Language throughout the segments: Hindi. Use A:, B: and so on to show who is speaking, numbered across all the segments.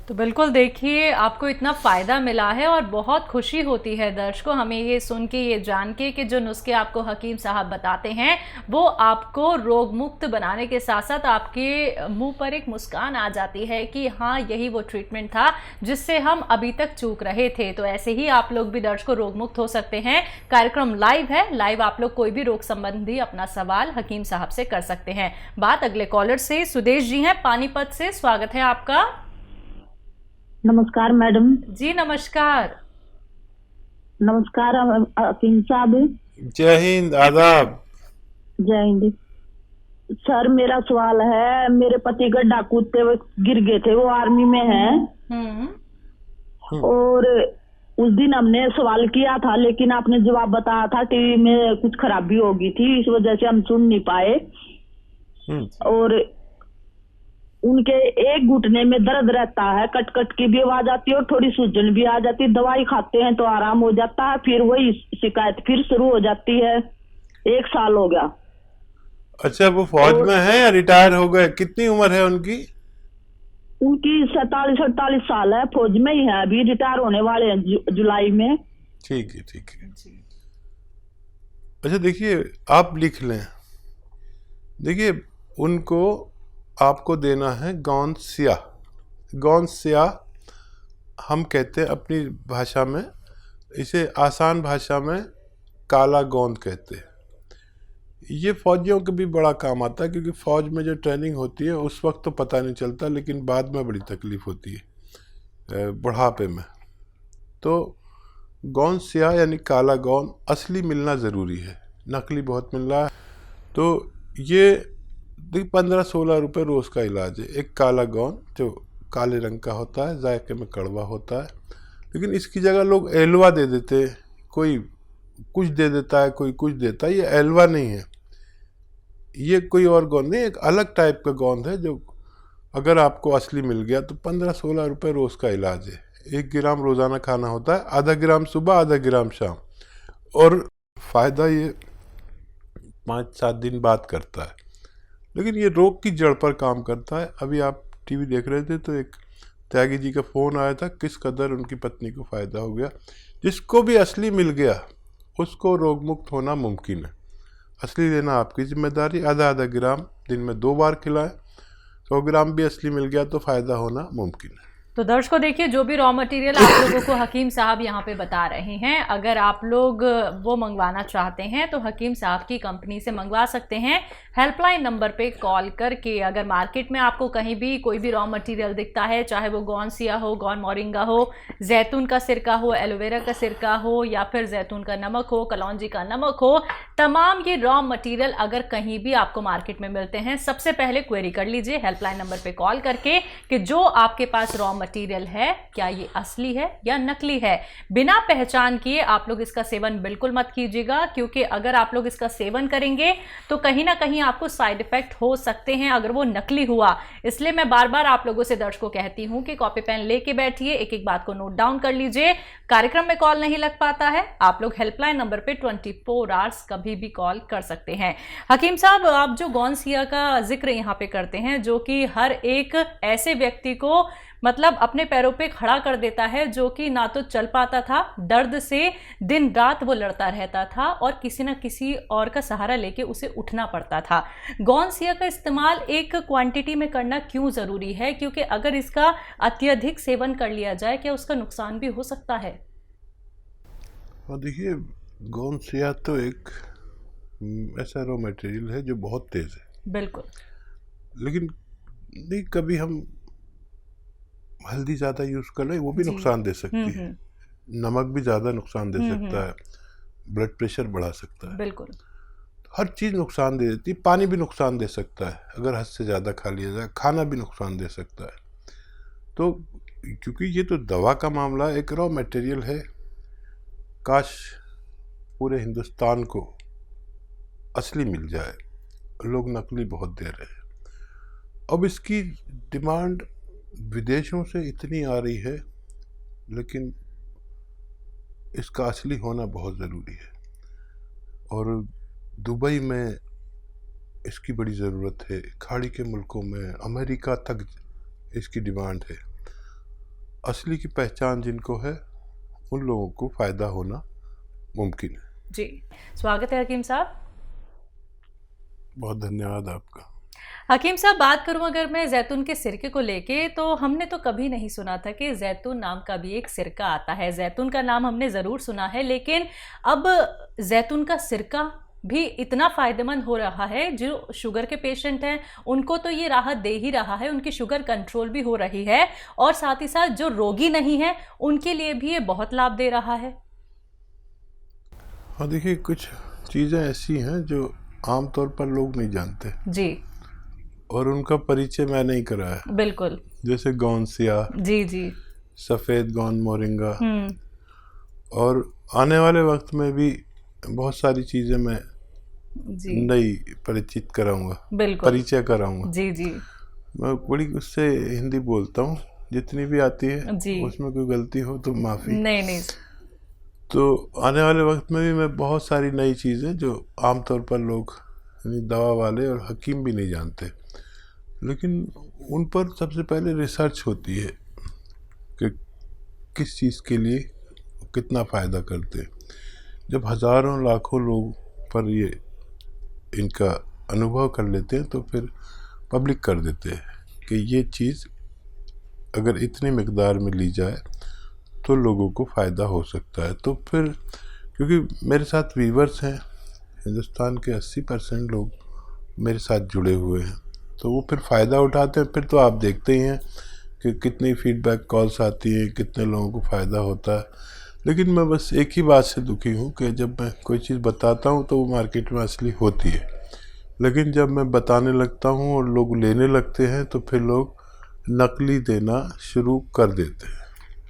A: तो बिल्कुल देखिए, आपको इतना फ़ायदा मिला है और बहुत खुशी होती है दर्शकों हमें ये सुन के, ये जान के कि जो नुस्खे आपको हकीम साहब बताते हैं वो आपको रोग मुक्त बनाने के साथ साथ आपके मुंह पर एक मुस्कान आ जाती है कि हाँ, यही वो ट्रीटमेंट था जिससे हम अभी तक चूक रहे थे। तो ऐसे ही आप लोग भी दर्शकों रोग मुक्त हो सकते हैं। कार्यक्रम लाइव है, लाइव आप लोग कोई भी रोग संबंधी अपना सवाल हकीम साहब से कर सकते हैं। बात अगले कॉलर से, सुदेश जी हैं पानीपत से, स्वागत है आपका।
B: नमस्कार मैडम।
A: जी नमस्कार।
B: नमस्कार हकीम साहब।
C: जय हिंद, आदाब।
B: जय हिंद सर। मेरा सवाल है, मेरे पति गड्ढा कूदते हुए गिर गए थे, वो आर्मी में हैं। और उस दिन हमने सवाल किया था लेकिन आपने जवाब बताया था टीवी में कुछ खराबी हो गई थी, इस वजह से हम सुन नहीं पाए। और उनके एक घुटने में दर्द रहता है, कट कट की भी आवाज आती है और थोड़ी सूजन भी आ जाती है। दवाई खाते हैं तो आराम हो जाता है, फिर वही शिकायत फिर शुरू हो जाती है। 1 साल हो गया।
C: अच्छा, वो फौज में है या रिटायर हो गए? कितनी उम्र है उनकी?
B: उनकी 47-48 साल है, फौज में ही है, अभी रिटायर होने वाले हैं जुलाई में।
C: ठीक है, ठीक है। अच्छा देखिए, आप लिख लें। देखिए, उनको आपको देना है गौंद स्याह। गौंद स्याह हम कहते हैं अपनी भाषा में, इसे आसान भाषा में काला गोंद कहते हैं। ये फौजियों के भी बड़ा काम आता है, क्योंकि फ़ौज में जो ट्रेनिंग होती है उस वक्त तो पता नहीं चलता, लेकिन बाद में बड़ी तकलीफ़ होती है बुढ़ापे में। तो गोंद स्याह यानी काला गोंद असली मिलना ज़रूरी है, नकली बहुत मिल रहा है। तो ये 15-16 रुपये रोज़ का इलाज है। एक काला गोंद जो काले रंग का होता है, जायके में कड़वा होता है, लेकिन इसकी जगह लोग एलवा दे देते हैं। कोई कुछ दे देता है, कोई कुछ देता है। ये एलवा नहीं है, ये कोई और गोंद नहीं, एक अलग टाइप का गोंद है जो अगर आपको असली मिल गया तो 15-16 रुपये रोज़ का इलाज है। 1 ग्राम रोज़ाना खाना होता है, आधा ग्राम सुबह, आधा ग्राम शाम। और फ़ायदा ये 5-7 दिन बाद करता है, लेकिन ये रोग की जड़ पर काम करता है। अभी आप टीवी देख रहे थे तो एक त्यागी जी का फ़ोन आया था, किस कदर उनकी पत्नी को फ़ायदा हो गया। जिसको भी असली मिल गया उसको रोग मुक्त होना मुमकिन है। असली लेना आपकी जिम्मेदारी, आधा आधा ग्राम दिन में 2 बार खिलाएं। 100 ग्राम भी असली मिल गया तो फ़ायदा होना मुमकिन है।
A: तो दर्शकों देखिए, जो भी रॉ मटेरियल आप लोगों को हकीम साहब यहाँ पे बता रहे हैं, अगर आप लोग वो मंगवाना चाहते हैं तो हकीम साहब की कंपनी से मंगवा सकते हैं। हेल्पलाइन नंबर पे कॉल करके। अगर मार्केट में आपको कहीं भी कोई भी रॉ मटेरियल दिखता है, चाहे वो गोंद सिया हो, गोंद मोरिंगा हो, जैतून का सिरका हो, एलोवेरा का सिरका हो, या फिर जैतून का नमक हो, कलौंजी का नमक हो, तमाम ये रॉ मटेरियल अगर कहीं भी आपको मार्केट में मिलते हैं, सबसे पहले क्वेरी कर लीजिए हेल्पलाइन नंबर पे कॉल करके कि जो आपके पास रॉ मटेरियल है क्या ये असली है या नकली है। बिना पहचान किए आप लोग इसका सेवन बिल्कुल मत कीजिएगा, क्योंकि अगर आप लोग इसका सेवन करेंगे तो कहीं ना कहीं आपको साइड इफेक्ट हो सकते हैं अगर वो नकली हुआ। इसलिए मैं बार बार आप लोगों से दर्शकों कहती हूं कि कॉपी पेन लेके बैठिए, एक एक बात को नोट डाउन कर लीजिए। कार्यक्रम में कॉल नहीं लग पाता है, आप लोग हेल्पलाइन नंबर पे 24 आवर्स कभी भी कॉल कर सकते हैं। हकीम साहब, आप जो गोंद सिया का जिक्र यहाँ पे करते हैं, जो कि हर एक ऐसे व्यक्ति को मतलब अपने पैरों पे खड़ा कर देता है, जो कि ना तो चल पाता था, दर्द से दिन रात वो लड़ता रहता था और किसी ना किसी और का सहारा लेके उसे उठना पड़ता था। गोंद सिया का इस्तेमाल एक क्वांटिटी में करना क्यों जरूरी है, क्योंकि अगर इसका अत्यधिक सेवन कर लिया जाए क्या उसका नुकसान भी हो सकता है?
C: और देखिए, गोंद सिया तो एक ऐसा रॉ मटेरियल है जो बहुत तेज है।
A: बिल्कुल।
C: लेकिन नहीं, कभी हम हल्दी ज़्यादा यूज़ कर लें वो भी नुकसान दे सकती है। नमक भी ज़्यादा नुकसान दे सकता है, ब्लड प्रेशर बढ़ा सकता है।
A: बिल्कुल।
C: हर चीज़ नुकसान दे देती है। पानी भी नुकसान दे सकता है अगर हद से ज़्यादा खा लिया जाए। खाना भी नुकसान दे सकता है। तो क्योंकि ये तो दवा का मामला एक रॉ मटेरियल है, काश पूरे हिंदुस्तान को असली मिल जाए। लोग नकली बहुत दे रहे हैं। अब इसकी डिमांड विदेशों से इतनी आ रही है, लेकिन इसका असली होना बहुत ज़रूरी है। और दुबई में इसकी बड़ी ज़रूरत है, खाड़ी के मुल्कों में, अमेरिका तक इसकी डिमांड है। असली की पहचान जिनको है उन लोगों को फ़ायदा होना मुमकिन है।
A: जी, स्वागत है हकीम साहब।
C: बहुत धन्यवाद आपका।
A: हकीम साहब, बात करूं अगर मैं जैतून के सिरके को लेके, तो हमने तो कभी नहीं सुना था कि जैतून नाम का भी एक सिरका आता है। जैतून का नाम हमने ज़रूर सुना है, लेकिन अब जैतून का सिरका भी इतना फ़ायदेमंद हो रहा है, जो शुगर के पेशेंट हैं उनको तो ये राहत दे ही रहा है, उनकी शुगर कंट्रोल भी हो रही है, और साथ ही साथ जो रोगी नहीं है उनके लिए भी ये बहुत लाभ दे रहा है।
C: हाँ, देखिए कुछ चीज़ें ऐसी हैं जो आमतौर पर लोग नहीं जानते
A: जी,
C: और उनका परिचय मैं नहीं कराया।
A: बिल्कुल।
C: जैसे गौनसिया,
A: जी जी।
C: सफ़ेद गौन मोरिंगा,
A: हम्म।
C: और आने वाले वक्त में भी बहुत सारी चीज़ें मैं
A: जी,
C: नई परिचित कराऊंगा,
A: बिल्कुल।
C: परिचय कराऊंगा।
A: जी जी।
C: मैं बड़ी उससे हिंदी बोलता हूँ, जितनी भी आती है
A: जी।
C: उसमें कोई गलती हो तो माफ़ी।
A: नहीं नहीं।
C: तो आने वाले वक्त में भी मैं बहुत सारी नई चीज़ें जो आमतौर पर लोग यानी दवा वाले और हकीम भी नहीं जानते, लेकिन उन पर सबसे पहले रिसर्च होती है कि किस चीज़ के लिए कितना फ़ायदा करते हैं। जब हज़ारों लाखों लोग पर ये इनका अनुभव कर लेते हैं तो फिर पब्लिक कर देते हैं कि ये चीज़ अगर इतनी मिकदार में ली जाए तो लोगों को फ़ायदा हो सकता है। तो फिर क्योंकि मेरे साथ वीवर्स हैं, हिंदुस्तान के 80% लोग मेरे साथ जुड़े हुए हैं, तो वो फिर फ़ायदा उठाते हैं। फिर तो आप देखते ही हैं कि कितनी फीडबैक कॉल्स आती हैं, कितने लोगों को फ़ायदा होता है। लेकिन मैं बस एक ही बात से दुखी हूँ कि जब मैं कोई चीज़ बताता हूँ तो वो मार्केट में असली होती है, लेकिन जब मैं बताने लगता हूँ और लोग लेने लगते हैं तो फिर लोग नकली देना शुरू कर देते हैं।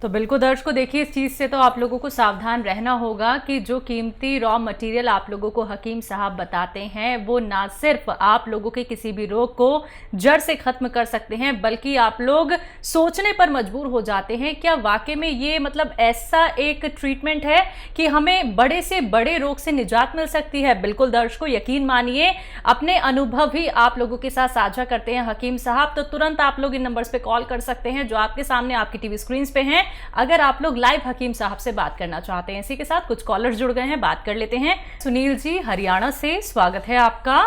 A: तो बिल्कुल दर्शकों, देखिए इस चीज़ से तो आप लोगों को सावधान रहना होगा कि जो कीमती रॉ मटेरियल आप लोगों को हकीम साहब बताते हैं वो ना सिर्फ आप लोगों के किसी भी रोग को जड़ से ख़त्म कर सकते हैं, बल्कि आप लोग सोचने पर मजबूर हो जाते हैं क्या वाकई में ये मतलब ऐसा एक ट्रीटमेंट है कि हमें बड़े से बड़े रोग से निजात मिल सकती है। बिल्कुल दर्शकों, यकीन मानिए, अपने अनुभव भी आप लोगों के साथ साझा करते हैं हकीम साहब। तो तुरंत आप लोग इन नंबर्स पे कॉल कर सकते हैं जो आपके सामने आपकी टीवी स्क्रीन पे हैं, अगर आप लोग लाइव हकीम साहब से बात करना चाहते हैं। इसी के साथ कुछ कॉलर्स जुड़ गए हैं, बात कर लेते हैं। सुनील जी हरियाणा से, स्वागत है आपका।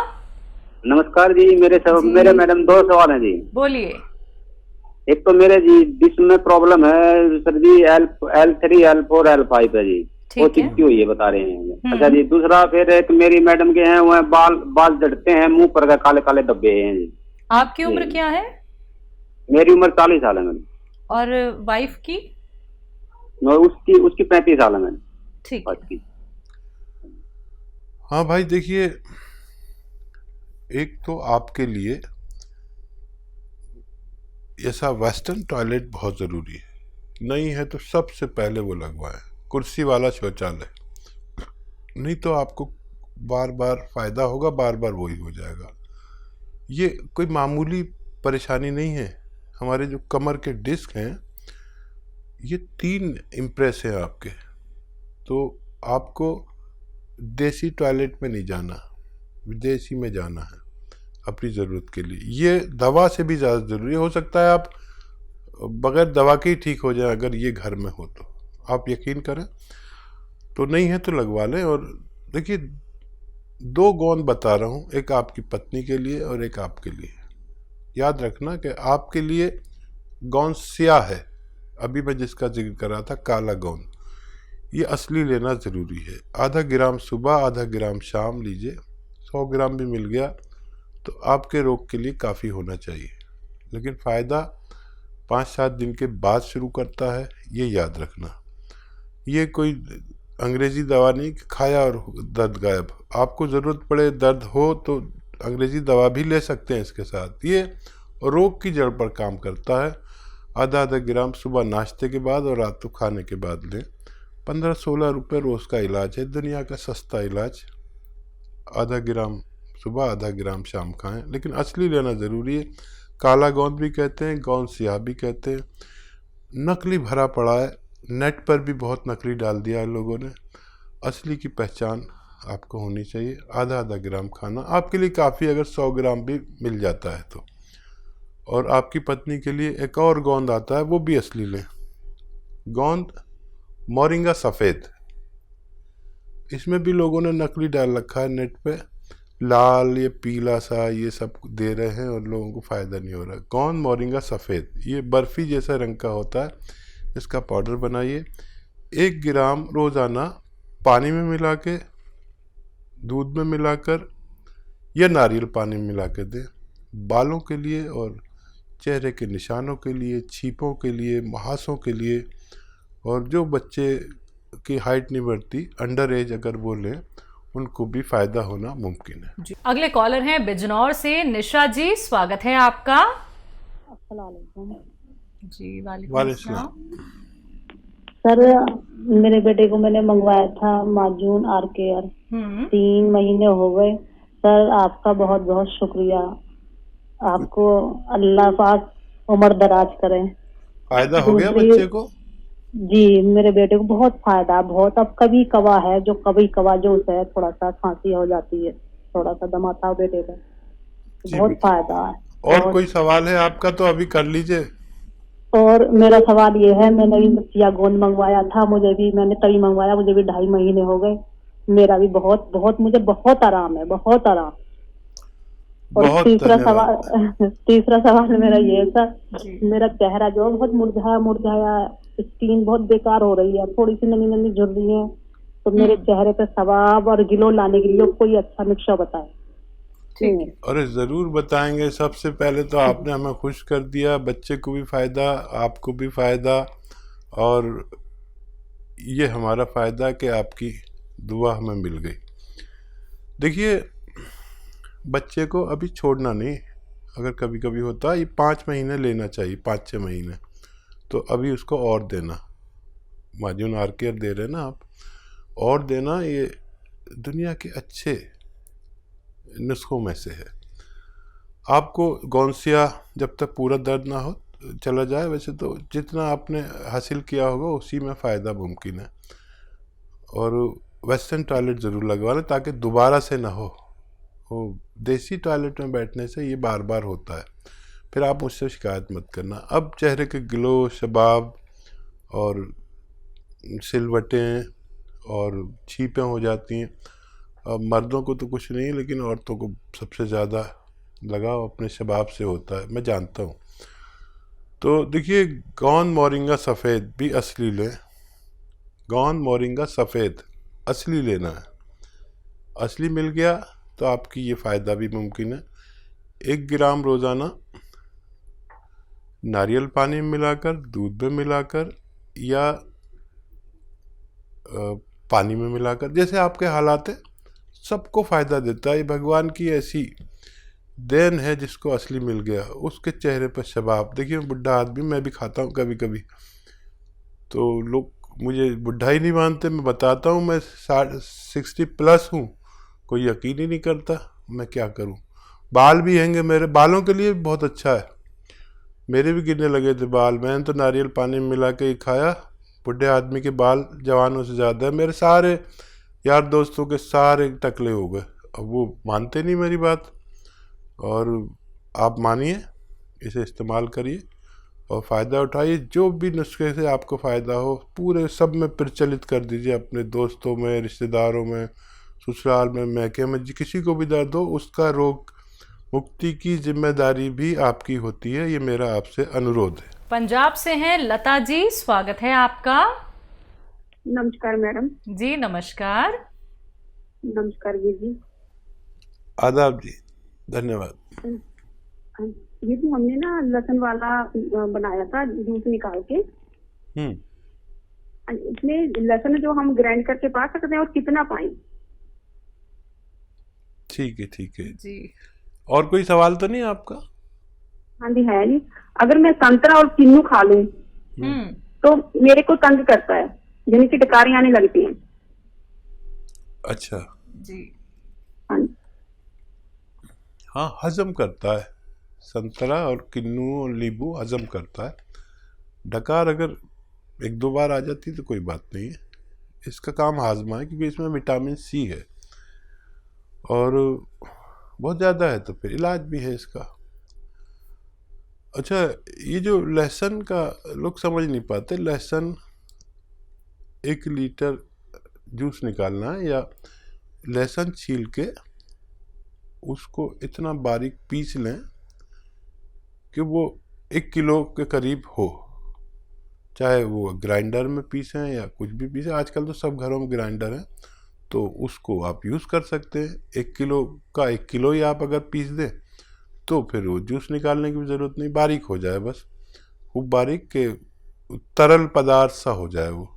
D: नमस्कार जी। मेरे मैडम 2 सवाल हैं जी।
A: बोलिए।
D: एक तो मेरे जी डिस्क में प्रॉब्लम है सर जी, L3 L4 L5 है जी, वो चिपकी हुई है बता रहे हैं। अच्छा जी, दूसरा फिर एक मेरी मैडम के हैं वो बाल झड़ते हैं, मुंह पर काले काले धब्बे हैं जी।
A: आपकी उम्र क्या है?
D: मेरी उम्र 40 साल है मैडम।
A: और वाइफ की?
D: उसकी 35 साल है मैडम।
A: ठीक है।
C: हाँ भाई, देखिए एक तो आपके लिए ऐसा वेस्टर्न टॉयलेट बहुत ज़रूरी है, नहीं है तो सबसे पहले वो लगवाएं, कुर्सी वाला शौचालय। नहीं तो आपको बार बार फ़ायदा होगा, बार बार वही हो जाएगा। ये कोई मामूली परेशानी नहीं है। हमारे जो कमर के डिस्क हैं ये 3 इम्प्रेस हैं आपके, तो आपको देसी टॉयलेट में नहीं जाना, विदेशी में जाना है अपनी ज़रूरत के लिए। ये दवा से भी ज़्यादा ज़रूरी हो सकता है, आप बगैर दवा के ही ठीक हो जाए अगर ये घर में हो तो। आप यकीन करें, तो नहीं है तो लगवा लें। और देखिए 2 गौन बता रहा हूँ, एक आपकी पत्नी के लिए और एक आपके लिए। याद रखना कि आपके लिए गौन स्याह है, अभी मैं जिसका जिक्र कर रहा था काला गौन, ये असली लेना ज़रूरी है। आधा ग्राम सुबह, आधा ग्राम शाम लीजिए। 100 ग्राम भी मिल गया तो आपके रोग के लिए काफ़ी होना चाहिए, लेकिन फ़ायदा 5-7 दिन के बाद शुरू करता है, ये याद रखना। ये कोई अंग्रेज़ी दवा नहीं कि खाया और दर्द गायब। आपको ज़रूरत पड़े, दर्द हो तो अंग्रेज़ी दवा भी ले सकते हैं इसके साथ। ये रोग की जड़ पर काम करता है। आधा ग्राम सुबह नाश्ते के बाद और रात को खाने के बाद लें। 15-16 रुपये रोज़ का इलाज है, दुनिया का सस्ता इलाज। आधा ग्राम सुबह, आधा ग्राम शाम खाएं, लेकिन असली लेना ज़रूरी है। काला गोंद भी कहते हैं, गोंद स्याह भी कहते हैं। नकली भरा पड़ा है, नेट पर भी बहुत नकली डाल दिया है लोगों ने। असली की पहचान आपको होनी चाहिए। आधा ग्राम खाना आपके लिए काफ़ी, अगर 100 ग्राम भी मिल जाता है तो। और आपकी पत्नी के लिए एक और गोंद आता है, वो भी असली लें, गोंद मोरिंगा सफ़ेद, इसमें भी लोगों ने नकली डाल रखा है नेट पे, लाल ये पीला सा ये सब दे रहे हैं और लोगों को फ़ायदा नहीं हो रहा। गोंद मोरिंगा सफ़ेद, ये बर्फ़ी जैसा रंग का होता है, इसका पाउडर बनाइए। 1 ग्राम रोज़ाना पानी में मिला के, दूध में मिलाकर या नारियल पानी में मिला के दें। बालों के लिए और चेहरे के निशानों के लिए, छीपों के लिए, मुहासों के लिए, और जो बच्चे की हाइट नहीं बढ़ती, अंडर एज अगर वो लें, उनको भी फ़ायदा होना मुमकिन है।
A: जी। अगले कॉलर हैं बिजनौर से निशा जी, स्वागत है आपका। जी वालेकुम सलाम।
B: सर मेरे बेटे को मैंने मंगवाया था माजून आर केयर, 3 महीने हो गए। सर आपका बहुत बहुत शुक्रिया, आपको अल्लाह पाक उम्र दराज करें।
C: फायदा हो गया बच्चे को?
B: जी मेरे बेटे को बहुत फायदा, बहुत। अब कभी कवा है जो उसे है थोड़ा सा खांसी हो जाती है, थोड़ा सा दमा था बेटे का, बहुत फायदा है।
C: और कोई सवाल है आपका तो अभी कर लीजिए।
B: और मेरा सवाल ये है, मैंने भी चिया गोंद मंगवाया था, मैंने तभी मंगवाया, मुझे भी 2.5 महीने हो गए। मेरा भी मुझे बहुत आराम है, बहुत आराम। और तीसरा सवाल मेरा ये है सर, मेरा चेहरा जो है बहुत मुरझाया, स्किन बहुत बेकार हो रही है, थोड़ी सी नमी नमी झुर रही है, तो मेरे चेहरे पे सवाब और ग्लो लाने के लिए कोई अच्छा नुस्खा बताए।
C: अरे जरूर बताएंगे। सबसे पहले तो आपने हमें खुश कर दिया, बच्चे को भी फायदा, आपको भी फायदा, और ये हमारा फायदा कि आपकी दुआ हमें मिल गई। देखिए बच्चे को अभी छोड़ना नहीं, अगर कभी कभी होता है, ये 5 महीने लेना चाहिए, 5-6 महीने, तो अभी उसको और देना। माजून आर केयर दे रहे ना आप, और देना। ये दुनिया के अच्छे नुस्खों में से है। आपको गौनसिया जब तक पूरा दर्द ना हो चला जाए, वैसे तो जितना आपने हासिल किया होगा उसी में फ़ायदा मुमकिन है। और वेस्टर्न टॉयलेट ज़रूर लगवा लें ताकि दोबारा से ना हो। वो देसी टॉयलेट में बैठने से ये बार बार होता है, फिर आप मुझसे शिकायत मत करना। अब चेहरे के ग्लो, शबाब और सिलवटें और छीपें हो जाती हैं। अब मर्दों को तो कुछ नहीं, लेकिन औरतों को सबसे ज़्यादा लगाव अपने शबाब से होता है, मैं जानता हूँ। तो देखिए गोंद मोरिंगा सफ़ेद भी असली लें, गोंद मोरिंगा सफ़ेद असली लेना है। असली मिल गया तो आपकी ये फ़ायदा भी मुमकिन है। 1 ग्राम रोज़ाना नारियल पानी में मिलाकर, दूध में मिलाकर या पानी में मिलाकर, जैसे आपके हालात है, सबको फ़ायदा देता है। ये भगवान की ऐसी देन है जिसको असली मिल गया, उसके चेहरे पर शबाब। देखिए बुढ़ा आदमी, मैं भी खाता हूँ कभी कभी, तो लोग मुझे बुढ़ा ही नहीं मानते। मैं बताता हूँ मैं 60+ हूँ, कोई यकीन ही नहीं करता, मैं क्या करूँ। बाल भी हैंगे, मेरे बालों के लिए बहुत अच्छा है। मेरे भी गिरने लगे थे बाल, मैंने तो नारियल पानी में मिला के ही खाया। बुढ़े आदमी के बाल जवानों से ज़्यादा है। मेरे सारे यार दोस्तों के सारे टकले हो गए, अब वो मानते नहीं मेरी बात। और आप मानिए, इसे इस्तेमाल करिए और फ़ायदा उठाइए। जो भी नुस्खे से आपको फ़ायदा हो पूरे सब में प्रचलित कर दीजिए, अपने दोस्तों में, रिश्तेदारों में, ससुराल में, मैके में, किसी को भी दर्द हो, उसका रोग मुक्ति की जिम्मेदारी भी आपकी होती है। ये मेरा आपसे अनुरोध है।
A: पंजाब से हैं लता जी, स्वागत है आपका।
E: नमस्कार मैडम।
A: जी नमस्कार।
E: नमस्कार जी।
C: आदाब जी, धन्यवाद।
E: ये तो हमने ना लहसुन वाला बनाया था, जूस निकाल के। इसमें लहसुन जो हम ग्राइंड करके पा सकते हैं, और कितना पाएं?
C: ठीक है, ठीक है
A: जी।
C: और कोई सवाल तो नहीं आपका?
E: हाँ जी है जी। अगर मैं संतरा और किन्नू खा लूं तो मेरे को तंग करता है, यानी कि डकारी आने लगती हैं।
C: अच्छा
A: जी।
C: हाँ, हजम करता है संतरा और किन्नू और नींबू, हजम करता है। डकार अगर 1-2 बार आ जाती तो कोई बात नहीं है, इसका काम हाजमा है, क्योंकि इसमें विटामिन सी है और बहुत ज़्यादा है, तो फिर इलाज भी है इसका। अच्छा, ये जो लहसुन का लोग समझ नहीं पाते, लहसुन 1 लीटर जूस निकालना है, या लहसुन छील के उसको इतना बारीक पीस लें कि वो 1 किलो के करीब हो, चाहे वो ग्राइंडर में पीसें या कुछ भी पीसें। आजकल तो सब घरों में ग्राइंडर है, तो उसको आप यूज़ कर सकते हैं। 1 किलो का 1 किलो ही आप अगर पीस दें तो फिर वो जूस निकालने की भी ज़रूरत नहीं, बारीक हो जाए, बस खूब बारीक के तरल पदार्थ सा हो जाए वो।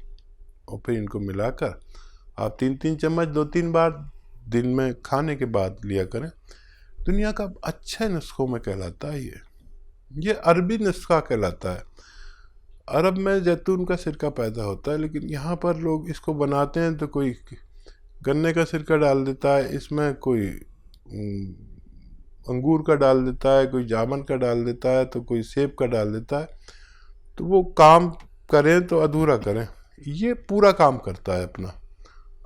C: और फिर इनको मिलाकर आप 3-3 चम्मच 2-3 बार दिन में खाने के बाद लिया करें। दुनिया का अच्छे नुस्खों में कहलाता है ये अरबी नुस्खा कहलाता है। अरब में जैतून का सिरका पैदा होता है, लेकिन यहाँ पर लोग इसको बनाते हैं तो कोई गन्ने का सिरका डाल देता है, इसमें कोई अंगूर का डाल देता है, कोई जामुन का डाल देता है, तो कोई सेब का डाल देता है। तो वो काम करें तो अधूरा करें, ये पूरा काम करता है अपना।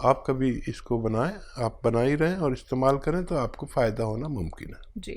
C: आप कभी इसको बनाएं, आप बना ही रहें और इस्तेमाल करें तो आपको फ़ायदा होना मुमकिन है।
A: जी।